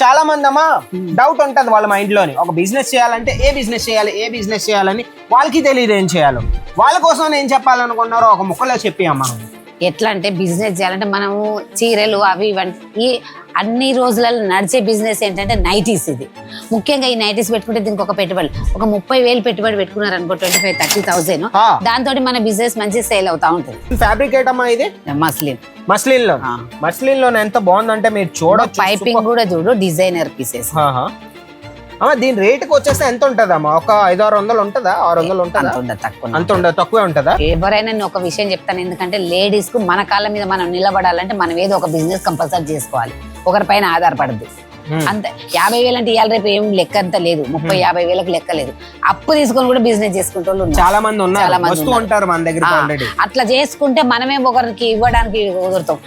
చాలా మంది అమ్మా డౌట్ ఉంటది వాళ్ళ మైండ్ లోని ఒక బిజినెస్ చేయాలంటే ఏ బిజినెస్ చేయాలని వాళ్ళకి తెలియదు ఏం చేయాలో. వాళ్ళ కోసం ఏం చెప్పాలనుకున్నారో ఒక ముక్కలో చెప్పి అమ్మా. ఎట్లా అంటే బిజినెస్ చేయాలంటే మనము చీరలు అవి ఇవన్నీ అన్ని రోజులలో నడిచే బిజినెస్ ఏంటంటే నైటీస్. ఇది ముఖ్యంగా ఈ నైటీస్ పెట్టుకుంటే దీనికి ఒక పెట్టుబడి ఒక 30,000 పెట్టుబడి పెట్టుకున్నారు అనుకో 25,000-30,000 దాంతో మన బిజినెస్ మంచి సేల్ అవుతా ఉంటుంది. ఫ్యాబ్రిక్ ఏటమ్మా ఇది? మస్లిన్ లో ఎంత బాగుందంటే మీరు చూడొచ్చు. పైపింగ్ కూడా చూడు డిజైనర్ పీసెస్. దీని రేటుకి వచ్చేస్తే ఎంత ఉంటదమ్మా? ఒక 500-600 ఉంటదా? 600 ఉంటదా? అంత ఉండదు, తక్కువే ఉంటదా? ఎవరైనా నేను ఒక విషయం చెప్తాను, ఎందుకంటే లేడీస్ కు మన కాళ్ళ మీద మనం నిలబడాలంటే మనం ఏదో ఒక బిజినెస్ కంపల్సరీ చేసుకోవాలి, ఒకరిపైన ఆధారపడద్దు. అంతే 50,000 అంటే ఇవాళ రేపు ఏం లెక్క అంత లేదు, 30,000-50,000 లెక్క లేదు. అప్పు తీసుకొని కూడా బిజినెస్ చేసుకుంటూ చాలా మంది ఉంటారు మన దగ్గర. అట్లా చేసుకుంటే మనమే ఒకరికి ఇవ్వడానికి కుదురుతాం.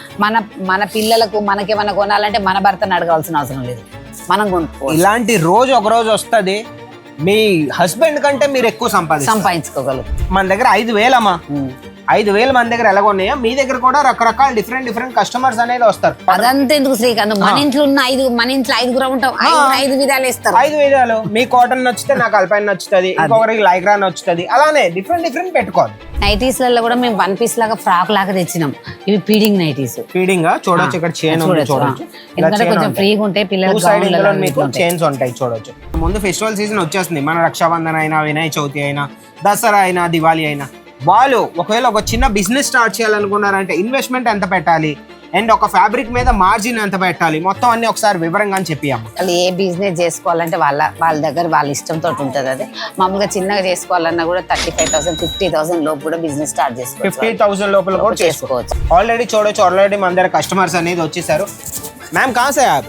మన పిల్లలకు మనకేమన్నా కొనాలంటే మన భర్తను అడగాల్సిన అవసరం లేదు, మనం కొనుక్కో. ఇలాంటి రోజు ఒక రోజు వస్తుంది, మీ హస్బెండ్ కంటే మీరు ఎక్కువ సంపాదించుకోగలరు. మన దగ్గర 5,000 అమ్మా. 5,000 మన దగ్గర ఎలాగ ఉన్నాయా, మీ దగ్గర కూడా రకరకాల డిఫరెంట్ కస్టమర్స్ అనేది వస్తారు. అదంతా ఎందుకు శ్రీకాంత్, మన ఇంట్లో ఉన్న మన ఇంట్లో 5 ఉంటాం, 5 విధాలు ఇస్తారు. 5 విధాలు. మీ కాటన్ నచ్చితే నాకు అల్పైన్ నచ్చుతుంది, ఇంకొకరికి లైక్రా నచ్చుతుంది, అలానే డిఫరెంట్ పెట్టుకోవాలి. నైటీస్ లలో కూడా మేము 1 పీస్ లాగా ఫ్రాక్ లాగా తెచ్చినాం. ఇవి ఫీడింగ్ నైటీస్. ఫీడింగ్ చూడొచ్చు, ఇక్కడ చైన్ చూడొచ్చు. ఎందుకంటే కొంచెం ఫ్రీగా ఉంటాయి పిల్లలకు, చైన్స్ ఉంటాయి చూడొచ్చు. ముందు ఫెస్టివల్ సీజన్ వచ్చేస్తుంది, మన రక్షాబంధన్ అయినా, వినాయక చవితి అయినా, దసరా అయినా, దివాళీ అయినా. వాళ్ళు ఒకవేళ ఒక చిన్న బిజినెస్ స్టార్ట్ చేయాలనుకున్నారంటే ఇన్వెస్ట్మెంట్ ఎంత పెట్టాలి అండ్ ఒక ఫ్యాబ్రిక్ మీద మార్జిన్ ఎంత పెట్టాలి, మొత్తం అన్ని ఒకసారి వివరంగా చెప్పాము. వాళ్ళు ఏ బిజినెస్ చేసుకోవాలంటే వాళ్ళ దగ్గర వాళ్ళ ఇష్టంతో ఉంటుంది. అది మామూలుగా చిన్నగా చేసుకోవాలన్నా కూడా 35,000-50,000 లోపు కూడా బిజినెస్ స్టార్ట్ చేసుకోవచ్చు. 50,000 లోపల కూడా చేసుకోవచ్చు. ఆల్రెడీ చూడొచ్చు, ఆల్రెడీ మన దగ్గర కస్టమర్స్ అనేది వచ్చేసారు. మ్యామ్ कहाँ से आप?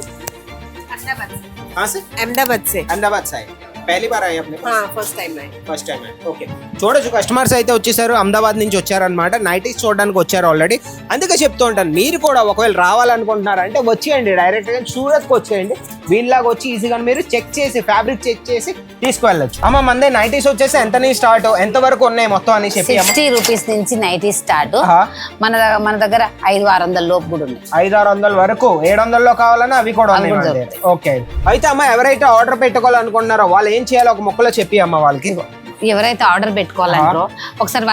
अहमदाबाद से पहली बार आए अपने? फर्स्ट टाइम है. ఓకే. చూడొచ్చు కస్టమర్స్ అయితే వచ్చేసారు, అహ్మదాబాద్ నుంచి వచ్చారనమాట. నైటీస్ చూడడానికి వచ్చారు ఆల్రెడీ. అందుకే చెప్తూ ఉంటాను, మీరు కూడా ఒకవేళ రావాలనుకుంటున్నారంటే వచ్చేయండి, డైరెక్ట్ గా సూరత్కి వచ్చేయండి. వీళ్ళలాగా వచ్చి ఈజీగా మీరు చెక్ చేసి ఫ్యాబ్రిక్ చెక్ చేసి తీసుకువెళ్ళొచ్చు. అమ్మ మందే నైటీస్ వచ్చేసి ఎంత నుంచి స్టార్ట్, ఎంత వరకు ఉన్నాయి మొత్తం అని చెప్పి? 60 రూపీస్ నుంచి నైటీస్ స్టార్ట్. మన దగ్గర 500-600 లోపు కూడా ఉన్నాయి. 500-600 వరకు, 700లో కావాలన్నా అవి కూడా ఉన్నాయి. ఓకే. అయితే అమ్మ ఎవరైతే ఆర్డర్ పెట్టుకోవాలనుకుంటున్నారో వాళ్ళు ఏం చేయాలో ఒక ముక్కలో చెప్పి అమ్మ వాళ్ళకి. ఎవరైతే ఆర్డర్ పెట్టుకోవాలంటారో ఒకసారి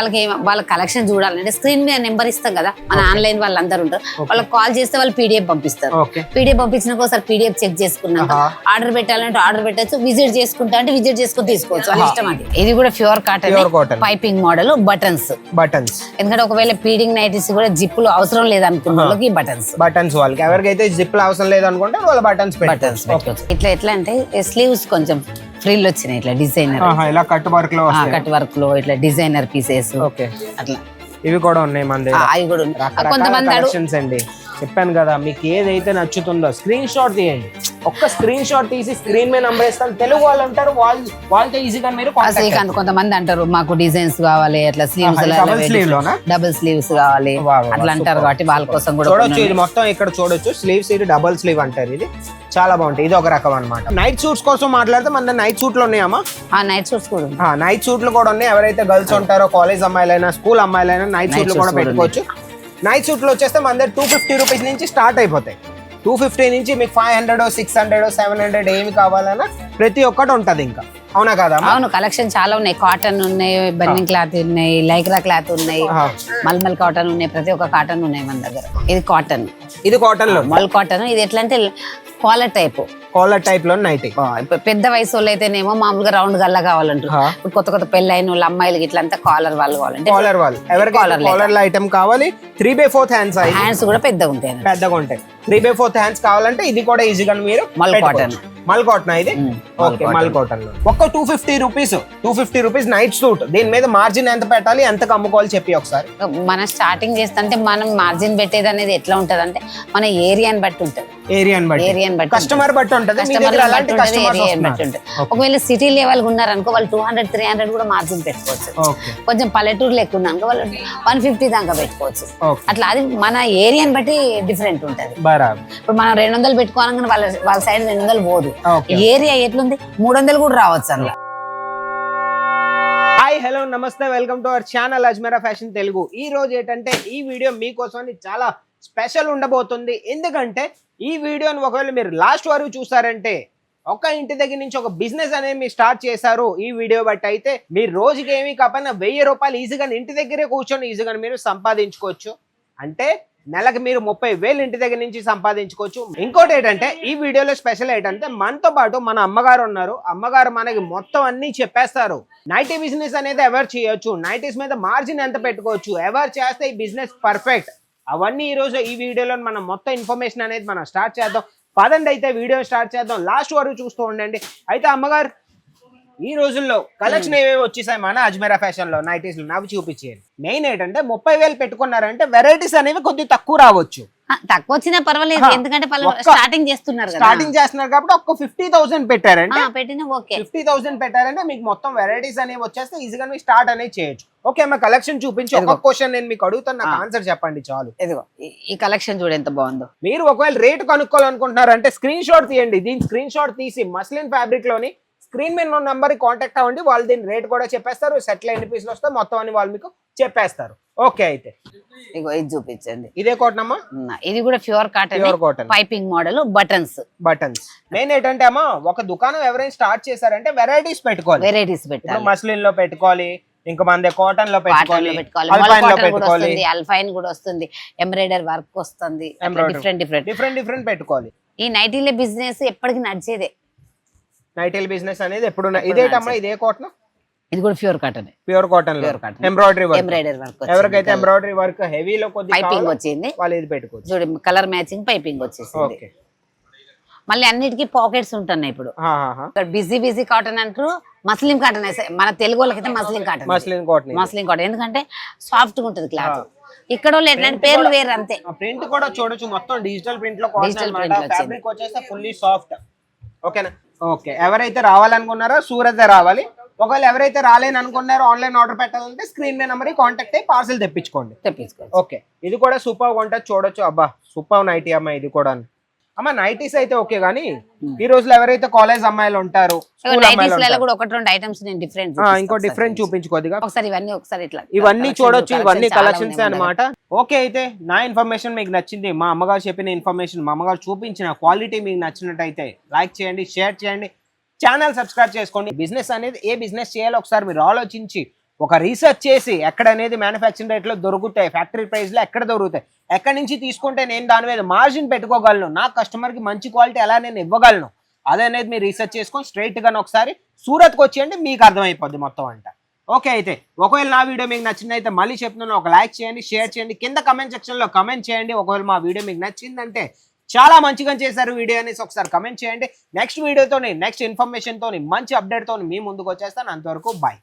వాళ్ళ కలెక్షన్ చూడాలంటే స్క్రీన్ మీద నెంబర్ ఇస్తాం కదా, మన ఆన్లైన్ వాళ్ళందరూ ఉంటారు, వాళ్ళకి కాల్ చేస్తే వాళ్ళు పీడిఎఫ్ పంపిస్తారు. పీడిఎఫ్ పంపించినాక ఒకసారి పీడిఎఫ్ చెక్ చేసుకున్నాక ఆర్డర్ పెట్టాలంటే ఆర్డర్ పెట్టచ్చు, విజిట్ చేసుకుంటా అంటే విజిట్ చేసుకుని తీసుకోవచ్చు, వాళ్ళ ఇష్టం. అది ఇది కూడా pure cotton piping model, buttons. ఎందుకంటే ఒకవేళ ఫీడింగ్ నైటీస్ కూడా జిప్పులు అవసరం లేదనుకున్న వాళ్ళకి బటన్స్ వాళ్ళకి, ఎవరికైతే జిప్పులు అవసరం లేదనుకుంటే వాళ్ళ బటన్స్ ఇట్లా ఎట్లా అంటే స్లీవ్స్ కొంచెం ఫ్రిల్ వచ్చినాయి, ఇట్లా డిజైనర్, ఇలా కట్ వర్క్ లో ఇట్లా డిజైనర్ పీసెస్ అట్లా ఇవి కూడా ఉన్నాయి మన దగ్గర. అవి కూడా ఉన్నాయి. కొంతమంది అండి చెప్పాను కదా, మీకు ఏదైతే నచ్చుతుందో స్క్రీన్ షాట్ తీయండి. ఒక్క స్క్రీన్ షాట్ తీసి స్క్రీన్ మీద నంబర్ ఇస్తాను. తెలుగు వాళ్ళు అంటారు, వాళ్ళతో ఈజీగా మీరు కొంతమంది అంటారు మాకు డిజైన్స్ కావాలి, అట్లా స్లీవ్స్ డబుల్ స్లీవ్స్ కావాలి అట్లా అంటారు, కాబట్టి వాళ్ళ కోసం కూడా చూడొచ్చు. ఇది మొత్తం ఇక్కడ చూడొచ్చు, స్లీవ్స్ ఇది డబుల్ స్లీవ్ అంటారు, ఇది చాలా బాగుంటాయి. ఇది ఒక రకం అన్నమాట. నైట్ సూట్స్ కోసం మాట్లాడితే మన నైట్ సూట్లు ఉన్నాయమ్మా. నైట్ సూట్స్ కూడా నైట్ సూట్లు కూడా ఉన్నాయి. ఎవరైతే గర్ల్స్ ఉంటారో, కాలేజ్ అమ్మాయిలైనా, స్కూల్ అమ్మాయిలైనా నైట్ సూట్లు కూడా పెట్టుకోవచ్చు. నైట్ సూట్లు వచ్చేస్తే మన దగ్గర 250 రూపీస్ నుంచి స్టార్ట్ అయిపోతాయి. 250 నుంచి మీకు 500, 600, 700 ఏమి కావాలన్నా ప్రతి ఒక్కటి ఉంటది. ఇంకా అవునా కదా? అవును, కలెక్షన్ చాలా ఉన్నాయి. కాటన్ ఉన్నాయి, బర్నింగ్ క్లాత్ ఉన్నాయి, లైక్రా క్లాత్ ఉన్నాయి, మల్మల్ కాటన్ ఉన్నాయి, ప్రతి ఒక్క కాటన్ ఉన్నాయి మన దగ్గర. ఇది కాటన్ లో మల్ కాటన్. ఇది ఎట్లా అంటే కాలర్ టైప్ లో నైటీ. పెద్ద వయసు వాళ్ళు అయితేనేమో మామూలుగా రౌండ్ గల్లా కావాలంటారు. ఇప్పుడు కొత్త పెళ్ళైన వాళ్ళు అమ్మాయిలకి ఇట్లా అంతా కాలర్ వాళ్ళు కావాలంటే కాలర్ ఐటమ్ కావాలి. 3/4 హ్యాండ్స్ కూడా పెద్దగా ఉంటాయి. 3/4 హ్యాండ్స్ కావాలంటే ఇది కూడా ఈజీగా మీరు మల్ కాటన్ ఇది. ఓకే, మల్ కాటన్ లో ఒక్క 250 రూపీస్ నైట్ సూట్. దీని మీద మార్జిన్ ఎంత పెట్టాలి, ఎంత అమ్ముకోవాలి చెప్పి ఒకసారి. మనం స్టార్టింగ్ చేస్తుంటే మనం మార్జిన్ పెట్టేది అనేది ఎట్లా ఉంటది అంటే మన ఏరియాని బట్టి ఉంటది, కస్టమర్ బట్టి ఉంటది. ఒకవేళ సిటీ లెవెల్ ఉన్నారనుకో వాళ్ళు 200-300 కూడా మార్జిన్ పెట్టుకోవచ్చు. కొంచెం పల్లెటూరు లెక్క ఉన్నారనుకో వాళ్ళు 150 దాకా పెట్టుకోవచ్చు. అట్లా అది మన ఏరియాని బట్టి డిఫరెంట్ ఉంటది. ఇప్పుడు మనం 200 పెట్టుకోవాలని వాళ్ళ సైడ్ 200 పోదు. ఏరియా ఎట్లుంది 300 కూడా రావచ్చు అలా. హాయ్, హలో, నమస్తే, welcome to our channel Ajmeera fashion Telugu. ఈ రోజు ఏంటంటే ఈ వీడియో మీకోసం చాలా స్పెషల్ ఉండబోతుంది. ఎందుకంటే ఈ వీడియోని ఒకవేళ మీరు లాస్ట్ వరకు చూసారంటే ఒక ఇంటి దగ్గర నుంచి ఒక బిజినెస్ అనేది మీరు స్టార్ట్ చేశారు ఈ వీడియో బట్టి అయితే మీరు రోజుకి ఏమీ కాకపోయినా 1000 రూపాయలు ఈజీగా ఇంటి దగ్గరే కూర్చొని ఈజీగా మీరు సంపాదించుకోవచ్చు. అంటే నెలకు మీరు 30,000 ఇంటి దగ్గర నుంచి సంపాదించుకోవచ్చు. ఇంకోటి ఏంటంటే ఈ వీడియోలో స్పెషల్ ఏంటంటే మనతో పాటు మన అమ్మగారు ఉన్నారు. అమ్మగారు మనకి మొత్తం అన్ని చెప్పేస్తారు. నైటీ బిజినెస్ అనేది ఎవరు చేయొచ్చు, నైటీస్ మీద మార్జిన్ ఎంత పెట్టుకోవచ్చు, ఎవరు చేస్తే ఈ బిజినెస్ పర్ఫెక్ట్, అవన్నీ ఈ రోజు ఈ వీడియోలో మనం మొత్తం ఇన్ఫర్మేషన్ అనేది మనం స్టార్ట్ చేద్దాం. పదండి అయితే వీడియో స్టార్ట్ చేద్దాం. లాస్ట్ వరకు చూస్తూ ఉండండి. అయితే అమ్మగారు ఈ రోజుల్లో కలెక్షన్ ఏవేవి వచ్చేసాయి మన అజ్మీరా ఫ్యాషన్ లో నైటీస్ లో నాకు చూపించేయండి. మెయిన్ ఏంటంటే 30,000 పెట్టుకున్నారంటే వెరైటీస్ అనేవి కొద్దిగా తక్కువ రావచ్చు. తక్కువ వచ్చినా పర్వాలేదు, ఎందుకంటే స్టార్టింగ్ చేస్తున్నారు కాబట్టి ఒక్క 50,000 పెట్టారంటే పెట్టినా ఓకే. 50,000 పెట్టారంటే మీకు మొత్తం వెరైటీస్ అనేవి వచ్చేస్తే ఈజీగా మీకు స్టార్ట్ అనేది చేయొచ్చు. ఓకే అమ్మ, కలెక్షన్ చూపించి ఒక క్వశ్చన్ నేను మీకు అడుగుతాను, నాకు ఆన్సర్ చెప్పండి చాలు. ఇదిగో ఈ కలెక్షన్ చూడు ఎంత బాగుందో. మీరు ఒకవేళ రేట్ కనుక్కోవాలనుకుంటున్నారంటే స్క్రీన్ షాట్ తీయండి. దీని స్క్రీన్ షాట్ తీసి మస్లిన్ ఫ్యాబ్రిక్ లోని స్క్రీన్ మీద ఉన్న నెంబర్ కాంటాక్ట్ అవ్వండి. వాళ్ళు దీని రేట్ కూడా చెప్పేస్తారు. సెటిల్ ఎన్ని పీసులు వస్తే మొత్తం అని వాళ్ళు మీకు చెప్పేస్తారు. ఓకే అయితే ఇగో ఇది చూపించండి. ఇదే కాటన్ అమ్మా, ఇది కూడా pure cotton piping model buttons. Main ఏంటంటే అమ్మా ఒక దుకాణం ఎవరైనా స్టార్ట్ చేశారంటే వెరైటీస్ పెట్టుకోవాలి. వెరైటీస్ పెట్టాలి. మస్లిన్ లో పెట్టుకోవాలి, ఇంకా మన కాటన్ లో పెట్టుకోవాలి, అల్ఫైన్ కూడా వస్తుంది, ఎంబ్రాయిడరీ వర్క్ వస్తుంది, డిఫరెంట్ పెట్టుకోవాలి. ఈ నైటీల బిజినెస్ ఎప్పటికి నడిచేదే. నైటీల బిజినెస్ అనేది ఎప్పుడు ఇదేటమ్మా, ఇదే కాటన్, ఇది కూడా pure cotton. Pure cotton embroidery work. ఎవరికైతే ఎంబ్రాయిడరీ వర్క్ హెవీలో కొద్దిగా పైపింగ్ వచ్చింది, వాళ్ళు ఇది పెట్టుకోవచ్చు. చూడండి కలర్ మ్యాచింగ్ పైపింగ్ వచ్చేసింది. మళ్ళీ అన్నిటికీ పాకెట్స్ ఉంటున్నాయి. ఇప్పుడు బిజీ కాటన్ అంటారు, మస్లిన్ కాటన్. మన తెలుగు వాళ్ళకైతే మస్లిన్ కాటన్ ఎందుకంటే సాఫ్ట్ గా ఉంటుంది క్లాత్. ఇక్కడ ఏంటంటే పేర్లు వేరు అంతే. ప్రింట్ కూడా చూడొచ్చు, మొత్తం డిజిటల్ ప్రింట్ లో ఫ్యాబ్రిక్ వచ్చేస్తే ఫుల్లీ సాఫ్ట్. ఓకేనా? ఓకే, ఎవరైతే రావాలనుకున్నారో సూరత్ రావాలి. ఒకవేళ ఎవరైతే రాలేని అనుకున్నారో ఆన్లైన్ ఆర్డర్ పెట్టాలంటే స్క్రీన్ మీద నెంబర్ కాంటాక్ట్ అయ్యి పార్సల్ తెప్పించుకోండి. ఓకే, ఇది కూడా సూపర్ గా ఉంటుంది, చూడొచ్చు. అబ్బా సూపర్ నైటీ అమ్మా, ఇది కూడా అమ్మ. నైటీస్ అయితే ఓకే, కానీ ఈ రోజులో ఎవరైతే కాలేజ్ అమ్మాయిలు ఉంటారు, ఇంకో డిఫరెంట్ చూపించుకోదిగా ఇవన్నీ చూడొచ్చు. ఇవన్నీ కలెక్షన్స్ అన్నమాట. ఓకే, అయితే నా ఇన్ఫర్మేషన్ మీకు నచ్చింది, మా అమ్మగారు చెప్పిన ఇన్ఫర్మేషన్, మా అమ్మగారు చూపించిన క్వాలిటీ మీకు నచ్చినట్టయితే లైక్ చేయండి, షేర్ చేయండి, ఛానల్ సబ్స్క్రైబ్ చేసుకోండి. బిజినెస్ అనేది ఏ బిజినెస్ చేయాలో ఒకసారి మీరు ఆలోచించి ఒక రీసెర్చ్ చేసి ఎక్కడ అనేది మ్యానుఫ్యాక్చరింగ్ రేట్లో దొరుకుతాయి, ఫ్యాక్టరీ ప్రైస్లో ఎక్కడ దొరుకుతాయి, ఎక్కడి నుంచి తీసుకుంటే నేను దాని మీద మార్జిన్ పెట్టుకోగలను, నా కస్టమర్కి మంచి క్వాలిటీ ఎలా నేను ఇవ్వగలను, అదనేది మీరు రీసెర్చ్ చేసుకొని స్ట్రైట్గా ఒకసారి సూరత్కి వచ్చేయండి, మీకు అర్థమైపోద్ది మొత్తం అంట. ఓకే, అయితే ఒకవేళ నా వీడియో మీకు నచ్చిందైతే మళ్ళీ చెప్తున్నాను, ఒక లైక్ చేయండి, షేర్ చేయండి, కింద కమెంట్ సెక్షన్లో కమెంట్ చేయండి. ఒకవేళ మా వీడియో మీకు నచ్చిందంటే చాలా మంచిగా చేశారు వీడియో అనేసి ఒకసారి కమెంట్ చేయండి. నెక్స్ట్ వీడియోతోని, నెక్స్ట్ ఇన్ఫర్మేషన్తోని, మంచి అప్డేట్తో మీ ముందుకు వచ్చేస్తాను. అంతవరకు బాయ్.